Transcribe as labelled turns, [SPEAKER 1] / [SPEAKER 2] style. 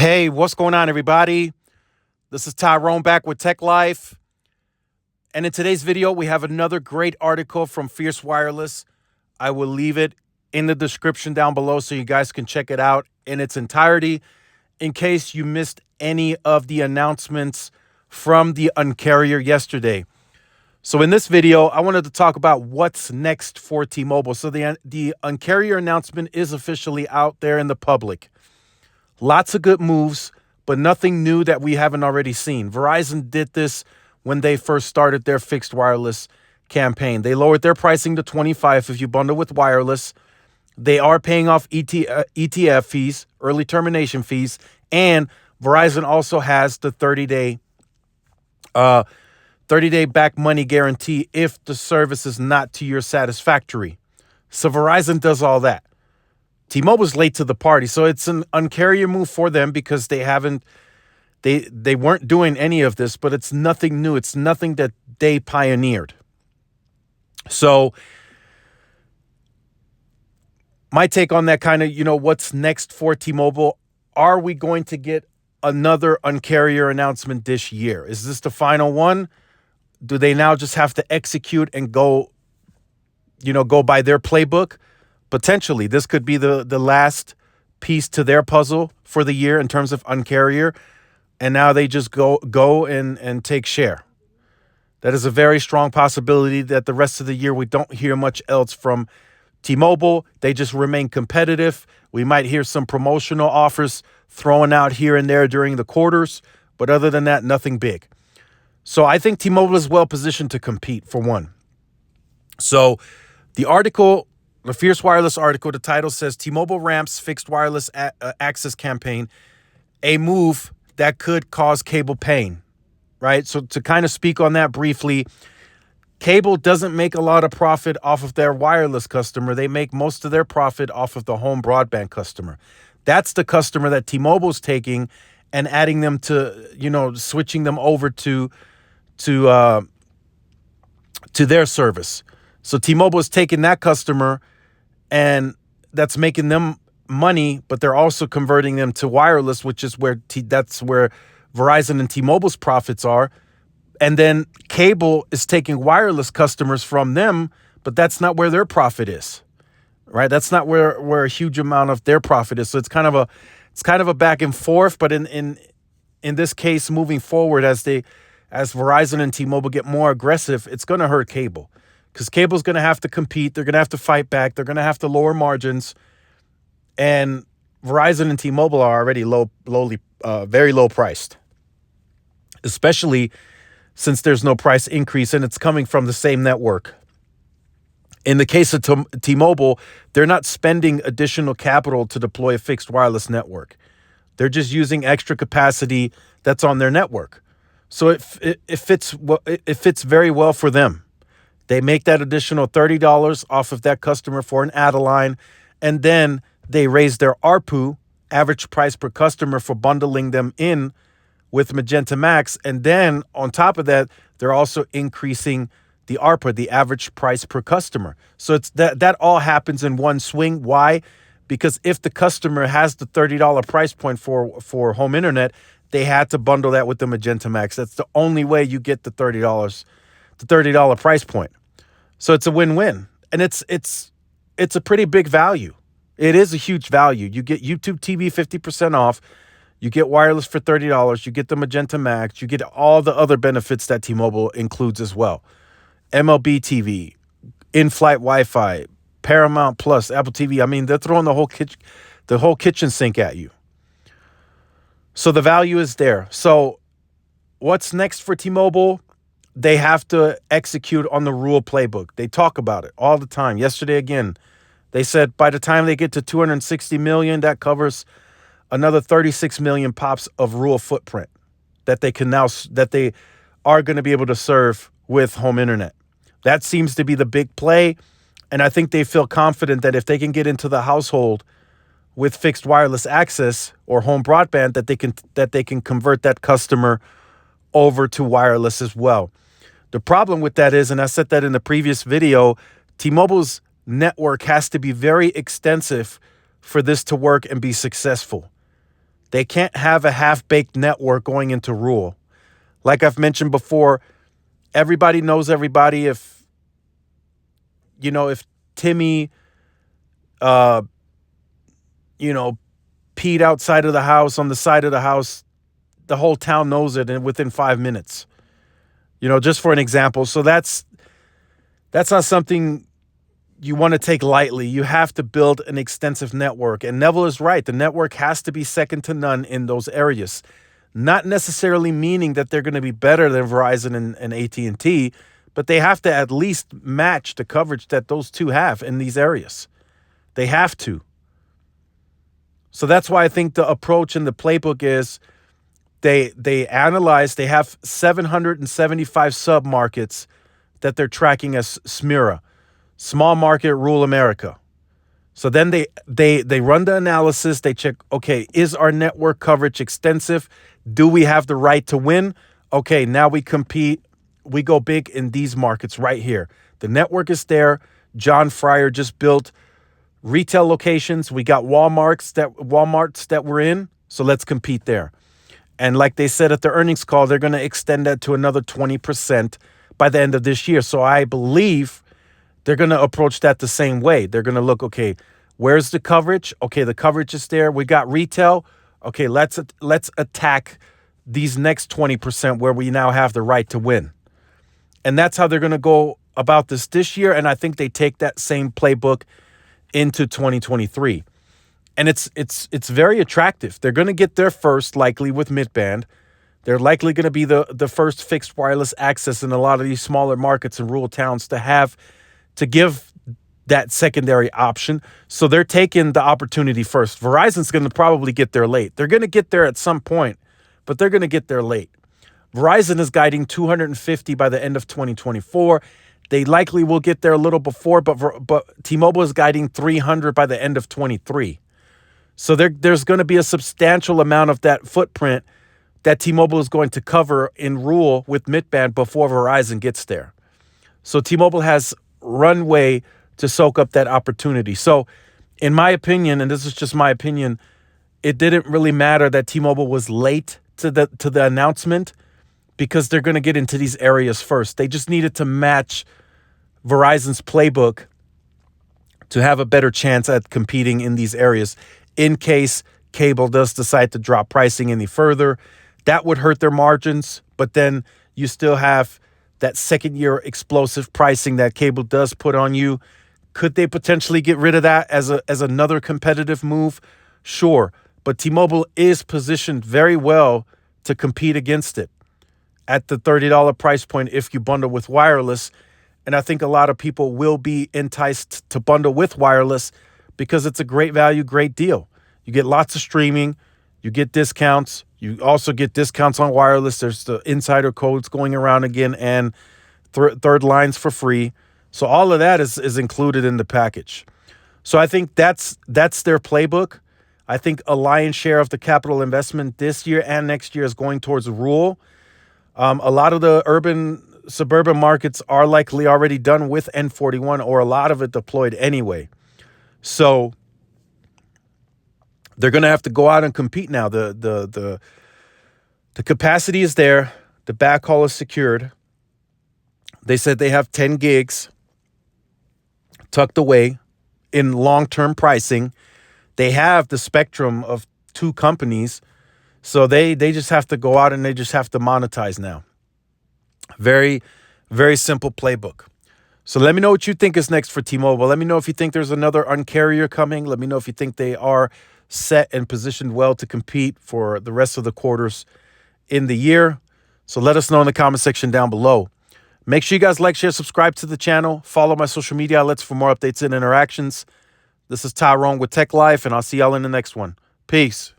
[SPEAKER 1] Hey, what's going on, everybody? This is Tyrone back with Tech Life. And in today's video, we have another great article from Fierce Wireless. I will leave it in the description down below so you guys can check it out in its entirety in case you missed any of the announcements from the Un-carrier yesterday. So in this video, I wanted to talk about what's next for T-Mobile. So the Un-carrier announcement is officially out there in the public. Lots of good moves, but nothing new that we haven't already seen. Verizon did this when they first started their fixed wireless campaign. They lowered their pricing to $25 if you bundle with wireless. They are paying off ETF fees, early termination fees, and Verizon also has the 30-day back money guarantee if the service is not to your satisfactory. So Verizon does all that. T-Mobile's late to the party, so it's an Un-carrier move for them because they weren't doing any of this, but it's nothing new. It's nothing that they pioneered. So my take on that kind of, what's next for T-Mobile? Are we going to get another Un-carrier announcement this year? Is this the final one? Do they now just have to execute and go by their playbook? Potentially, this could be the last piece to their puzzle for the year in terms of Un-carrier, and now they just go and take share. That is a very strong possibility that the rest of the year we don't hear much else from T-Mobile. They just remain competitive. We might hear some promotional offers thrown out here and there during the quarters, but other than that, nothing big. So I think T-Mobile is well positioned to compete, for one. So the article, the Fierce Wireless article, the title says T-Mobile ramps fixed wireless access campaign, a move that could cause cable pain, right? So to kind of speak on that briefly, cable doesn't make a lot of profit off of their wireless customer. They make most of their profit off of the home broadband customer. That's the customer that T-Mobile's taking and adding them to, switching them over to their service. So T-Mobile is taking that customer and that's making them money, but they're also converting them to wireless, which is that's where Verizon and T-Mobile's profits are. And then cable is taking wireless customers from them, but that's not where their profit is, right? That's not where a huge amount of their profit is. So it's kind of a back and forth. But in this case, moving forward, as Verizon and T-Mobile get more aggressive, it's going to hurt cable. Because cable's going to have to compete. They're going to have to fight back. They're going to have to lower margins. And Verizon and T-Mobile are already very low priced, especially since there's no price increase and it's coming from the same network. In the case of T-Mobile, they're not spending additional capital to deploy a fixed wireless network. They're just using extra capacity that's on their network. So it fits very well for them. They make that additional $30 off of that customer for an add-a-line, and then they raise their ARPU, average price per customer, for bundling them in with Magenta Max. And then on top of that, they're also increasing the ARPA, the average price per customer. So it's that all happens in one swing. Why? Because if the customer has the $30 price point for home internet, they had to bundle that with the Magenta Max. That's the only way you get the $30 price point. So it's a win-win. And it's a pretty big value. It is a huge value. You get YouTube TV 50% off. You get wireless for $30. You get the Magenta Max. You get all the other benefits that T-Mobile includes as well. MLB TV, in-flight Wi-Fi, Paramount Plus, Apple TV. I mean, they're throwing the whole kitchen sink at you. So the value is there. So what's next for T-Mobile? They have to execute on the rural playbook. They talk about it all the time. Yesterday, again, they said by the time they get to 260 million, that covers another 36 million pops of rural footprint that they are going to be able to serve with home internet. That seems to be the big play. And I think they feel confident that if they can get into the household with fixed wireless access or home broadband, that they can convert that customer over to wireless as well. The problem with that is, and I said that in the previous video, T-Mobile's network has to be very extensive for this to work and be successful. They can't have a half-baked network going into rural. Like I've mentioned before, everybody knows everybody. If Timmy, uh, peed outside of the house, on the side of the house, the whole town knows it, and within 5 minutes. Just for an example. So that's not something you want to take lightly. You have to build an extensive network. And Neville is right. The network has to be second to none in those areas. Not necessarily meaning that they're going to be better than Verizon and AT&T, but they have to at least match the coverage that those two have in these areas. They have to. So that's why I think the approach in the playbook is they analyze, they have 775 sub-markets that they're tracking as SMERA, small market rural America. So then they run the analysis, they check, okay, is our network coverage extensive? Do we have the right to win? Okay, now we compete. We go big in these markets right here. The network is there. John Fryer just built retail locations. We got Walmarts that we're in, so let's compete there. And like they said at the earnings call, they're going to extend that to another 20% by the end of this year. So I believe they're going to approach that the same way. They're going to look, okay, where's the coverage? Okay, the coverage is there. We got retail. Okay, let's attack these next 20% where we now have the right to win. And that's how they're going to go about this year. And I think they take that same playbook into 2023. And it's very attractive. They're going to get there first, likely with midband. They're likely going to be the first fixed wireless access in a lot of these smaller markets and rural towns to give that secondary option. So they're taking the opportunity first. Verizon's going to probably get there late. They're going to get there at some point, but they're going to get there late. Verizon is guiding 250 by the end of 2024. They likely will get there a little before, but T-Mobile is guiding 300 by the end of 23. So there's going to be a substantial amount of that footprint that T-Mobile is going to cover in rural with midband before Verizon gets there. So T-Mobile has runway to soak up that opportunity. So in my opinion, and this is just my opinion, it didn't really matter that T-Mobile was late to the announcement because they're going to get into these areas first. They just needed to match Verizon's playbook to have a better chance at competing in these areas in case cable does decide to drop pricing any further. That would hurt their margins, but then you still have that second year explosive pricing that cable does put on you. Could they potentially get rid of that as another competitive move? Sure, but T-Mobile is positioned very well to compete against it at the $30 price point if you bundle with wireless. And I think a lot of people will be enticed to bundle with wireless because it's a great value, great deal. You get lots of streaming, you get discounts, you also get discounts on wireless. There's the insider codes going around again and third lines for free. So all of that is included in the package. So I think that's their playbook. I think a lion's share of the capital investment this year and next year is going towards rural. A lot of the urban suburban markets are likely already done with N41 or a lot of it deployed anyway. So they're going to have to go out and compete now. The capacity is there. The backhaul is secured. They said they have 10 gigs tucked away in long-term pricing. They have the spectrum of two companies. So they just have to go out and they just have to monetize now. Very, very simple playbook. So let me know what you think is next for T-Mobile. Let me know if you think there's another Un-carrier coming. Let me know if you think they are set and positioned well to compete for the rest of the quarters in the year. So let us know in the comment section down below. Make sure you guys like, share, subscribe to the channel. Follow my social media outlets for more updates and interactions. This is Tyrone with Tech Life, and I'll see y'all in the next one. Peace.